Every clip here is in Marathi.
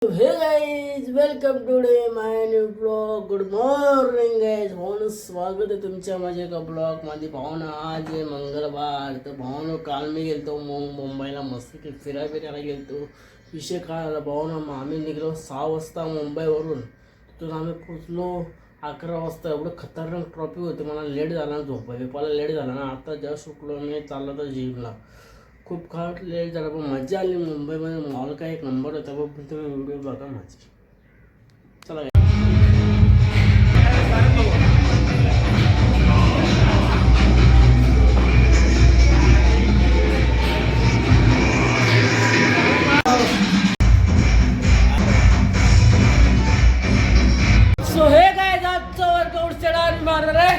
हे guys welcome today my new blog. Good morning guys. भावनं स्वागत आहे तुमच्या माझ्या एका ब्लॉग मध्ये. भावनं आज आहे मंगळवार. तर भावनं काल मी गेलतो मुंबईला मस्त की फिरायला गेलतो. विषय काय आला भावनं, आम्ही निघलो 6 वाजता मुंबईवरून. तिथून आम्ही पोचलो 11 वाजता. एवढं खतरनाक ट्रॉफिक होतं, मला लेट झाला ना, झोपायला लेट झाला ना. आता जस्ट उठलो मी, चाललो तर जिमला. खूप खाट लेट झाला पण मजा आली. मुंबईमध्ये मॉल काय एक नंबर होता. बघ तुम्ही व्हिडिओ बघा माझी. चला सो हे काय आजचं वर्कआउट चढा मारणार आहे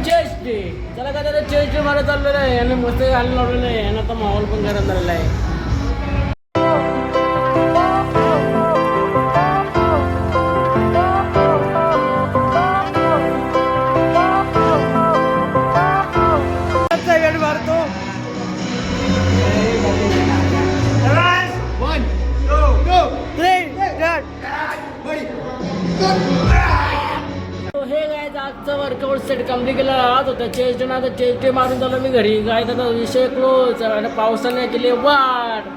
चेस्ट डे. चला का त्याला चेस्ट डे मारत चाललेलं आहे आणि मस्त घालून लावलेलं आहे आणि आता माहोल पण करायला झालेला आहे. हे काय आजचा वर्कआउट सेट कम्प्लीट केला राहत होता. चेस्ट ना तर चेस्ट डे मारून झालं मी घरी. काय त्याचा विषय क्लोज आणि पावसाने केली वाट.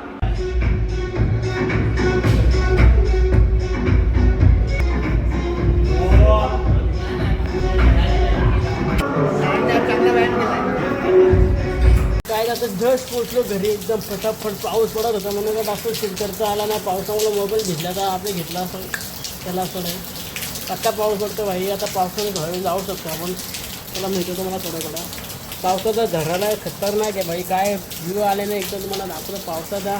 काय आता जस्ट पोचलो घरी. एकदम फटाफट पाऊस पडत होता म्हणून का जास्त शूट करता आला नाही. पावसामुळे मोबाईल घेतला तर आपले घेतला असं त्याला असं नाही. आता पाऊस पडतो भाई. आता पावसाने घरी जाऊ शकतो आपण. त्याला माहिती होतं मला थोडा पावसाचा झराला खतरनाक आहे भाई. काय व्ह्यू आले नाही एकदम तुम्हाला दाखवतो पावसाचा.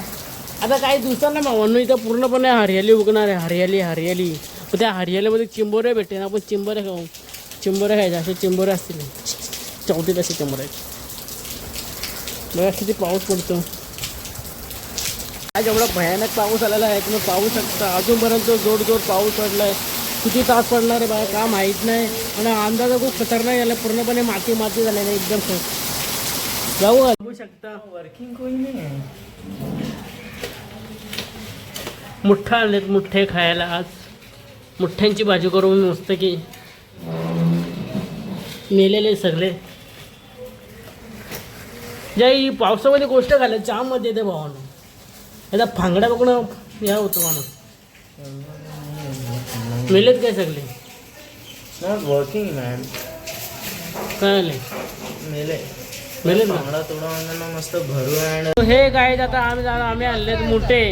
आता काही दिवसांना म्हणून इथं पूर्णपणे हरियाली उगणार आहे. हरियाली पण त्या हरियालीमध्ये चिंबोरे भेटते ना. आपण चिंबोरे खाऊ. चिंबोरे खायचे असे चिंबोरे असतील चौथीत असे चिंबोरे. बघा किती पाऊस पडतो. आज एवढा भयानक पाऊस आलेला आहे तुम्ही पाहू शकता. अजूनपर्यंत जोर पाऊस पडला आहे. किती तास पडणार आहे बघा का माहीत नाही. आणि अंदाज खूप खतरनाक झाला. पूर्णपणे माती झालेला आहे एकदम. जाऊ बघू शकता वर्किंग कोणी नाही आहे. मुठ्ठा आणलेत मुठ्ठे खायला. आज मुठ्ठ्यांची भाजी करून मस्त की मेलेले सगळे. ज्या पावसामध्ये गोष्ट घालत चहामध्ये येते भावानं. याचा फांगड्या बघणं या होतं माणूस. मेलेत काय सगळे. Not working man. काय आले मेलेत फांगडा तोडा मस्त भरू. हे काय आता आम्ही आणलेत मुठे.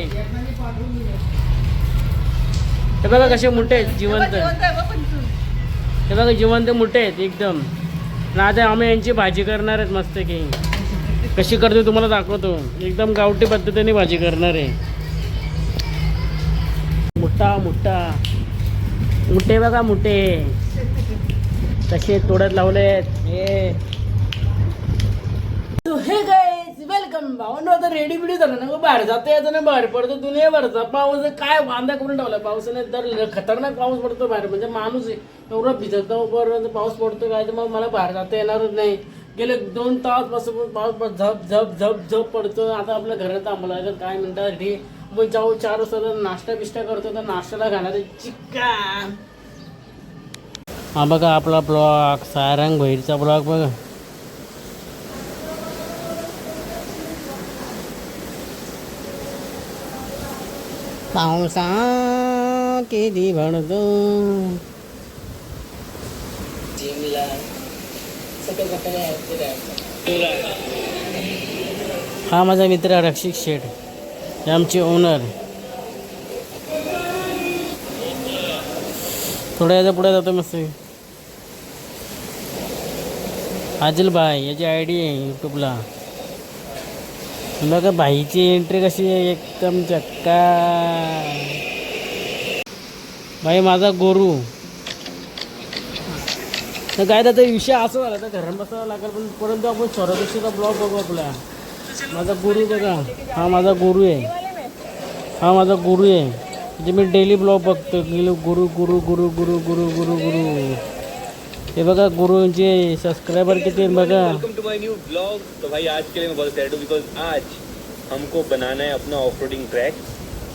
हे बघा कसे मुठे आहेत जिवंत. हे बघा जिवंत मुठे आहेत एकदम. ना आता आम्ही यांची भाजी करणार आहेत मस्त की. कशी करते तुम्हाला दाखवतो. एकदम गावठी पद्धतीने भाजी करणार आहे. मुठा मुठे बघा मुठे कसे तोडत लावलेत. हे गाईज वेलकम. भावना आता रेडी बिडी झालं ना. बाहेर जाता यायचं ना. बाहेर पडतो दुनिया भरचा पाऊस. काय वांदा करून ठेवला पावसाने. तर खतरनाक पाऊस पडतो बाहेर. म्हणजे माणूस एवढा भिजतो बरोबर पाऊस पडतो काय तर मग मला बाहेर जाता येणारच नाही. गेले 2 तास पासून पाऊस झप पडतो. आता आपल्या घरात थांबला काय म्हणतात रे. मग जाऊ 4 वाजता नाश्ता बिष्टा करतो तर नाश्त्याला घालणार चिकन. हा बघा आपला ब्लॉग सारंग भैरचा ब्लॉग बघा. पावसा किती भरतो. हा माझा मित्र रक्षित शेठ हे आमचे ओनर. थोड्या याच्या पुढे जातो मस्त. आजिल भाई याची ID आहे यूट्यूबला. बघा भाईची एंट्री कशी आहे एकदम चक्का. भाई माझा गुरु. तर काय त्याचा विषय असं झाला तर घरात बसावं लागेल. पण परंतु आपण स्वरादिवशीचा ब्लॉग बघू आपला. माझा गुरु बघा. हा माझा गुरु आहे. म्हणजे मी डेली ब्लॉग बघतो. गुरु गुरु गुरु गुरु गुरु गुरु गुरु ये बघा गुरुजी सब्सक्राइबर कितने बघा। Welcome to my new blog. तो भाई आज के लिए मैं बहुत एक्साइटेड हूं बिकॉज आज हमको बनाना है अपना ऑफ रोडिंग ट्रैक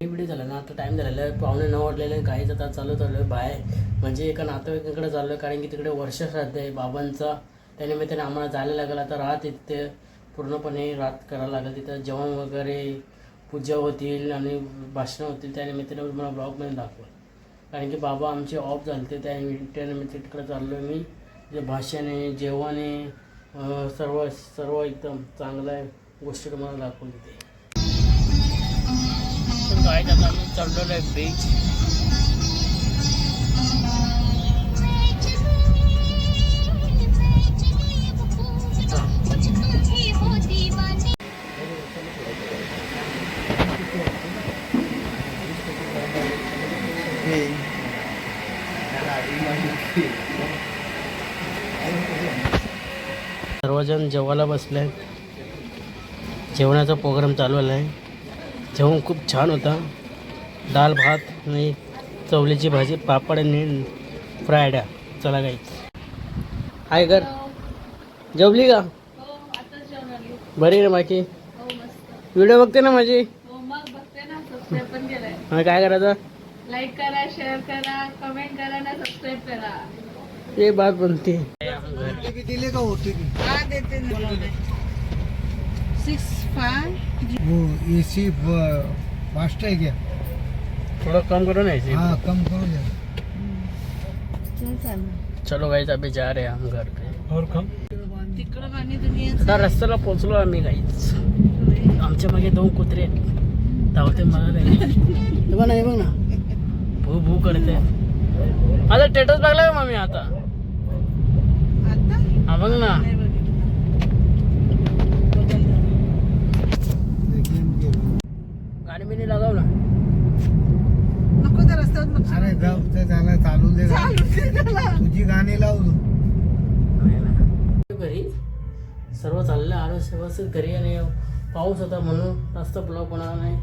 व्हिडिओ झाला ना, आता टाईम झालेला आहे, 9:15 वाजलेले. काहीच आता चालू आहे बाहेर, म्हणजे एका नातेवाईकांकडे चाललो आहे, कारण की तिकडे वर्ष श्राद्ध आहे बाबांचा. त्यानिमित्ताने आम्हाला जायला लागेल. आता रात तिथे पूर्णपणे रात करावं लागेल. तिथं जेवण वगैरे पूजा होतील आणि भाषणं होतील. त्यानिमित्ताने मला ब्लॉगमध्ये दाखवेल, कारण की बाबा आमचे ऑफ झाले. त्यानिमित्त तिकडे चाललो आहे मी. जे भाषण आहे, जेवण आहे, सर्व एकदम चांगलं आहे, गोष्टी तुम्हाला दाखवून देते. काय आता आम्ही चाललेलो आहे बीच. सर्वजण जेवायला बसले. जेवणाचा प्रोग्राम चालू आहे. जेवण खूप छान होता. दाल भात आणि चवलीची भाजी, पापड आणि फ्रायडा. चला गाईच. हाय कर, जेवली का? बरी ना बाकी? व्हिडिओ बघते ना माझी? मग काय करायचं? लाईक करा, शेअर करा, कमेंट करा ना, सबस्क्राईब करा. ये बात बनती. दिले का OTP? हा देते ना. 65 वो AC फास्ट है क्या? थोड़ा कम करो ना ऐसे. हाँ कम करो जरा. चलो गाईज, अभी जा रहे हैं हम घर पे. और कम. तिकडं आणि दुनिया आता रस्त्याला पोचलो आम्ही गाईज. आमच्या मागे 2 कुत्रे धावते मला नाही. हे बघ ना, हे बघ ना, भू भू करते. आता स्टेटस बघला का मम्मी? आता हा बघ ना. गाडी बिडी लागाव ना. नको त्या रस्त्यावर अरे जाऊ ते झालं, चालू दे. तुझी गाणी लावू. घरी सर्व चाललं आलो व्यवस्थित घरी. आणि पाऊस होता म्हणून जास्त ब्लॉग बनवला नाही.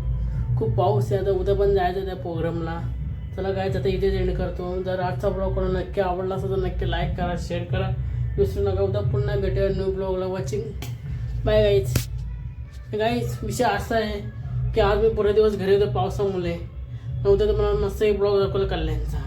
खूप पाऊस आहे. आता उद्या पण जायचं त्या प्रोग्रामला. चला काय, आता इथेच एंड करतो. जर आजचा ब्लॉग कोणाला नक्की आवडला असेल तर नक्की लाईक करा, शेअर करा, विसरू नका. उद्या पुन्हा भेटूया न्यू ब्लॉगला. Watching bye guys. गाईज विषय असा आहे की आज मी पुरे दिवस घरी होतो पावसामुळे. उद्या तर मला मस्त एक ब्लॉग दाखवला कल्याणचा.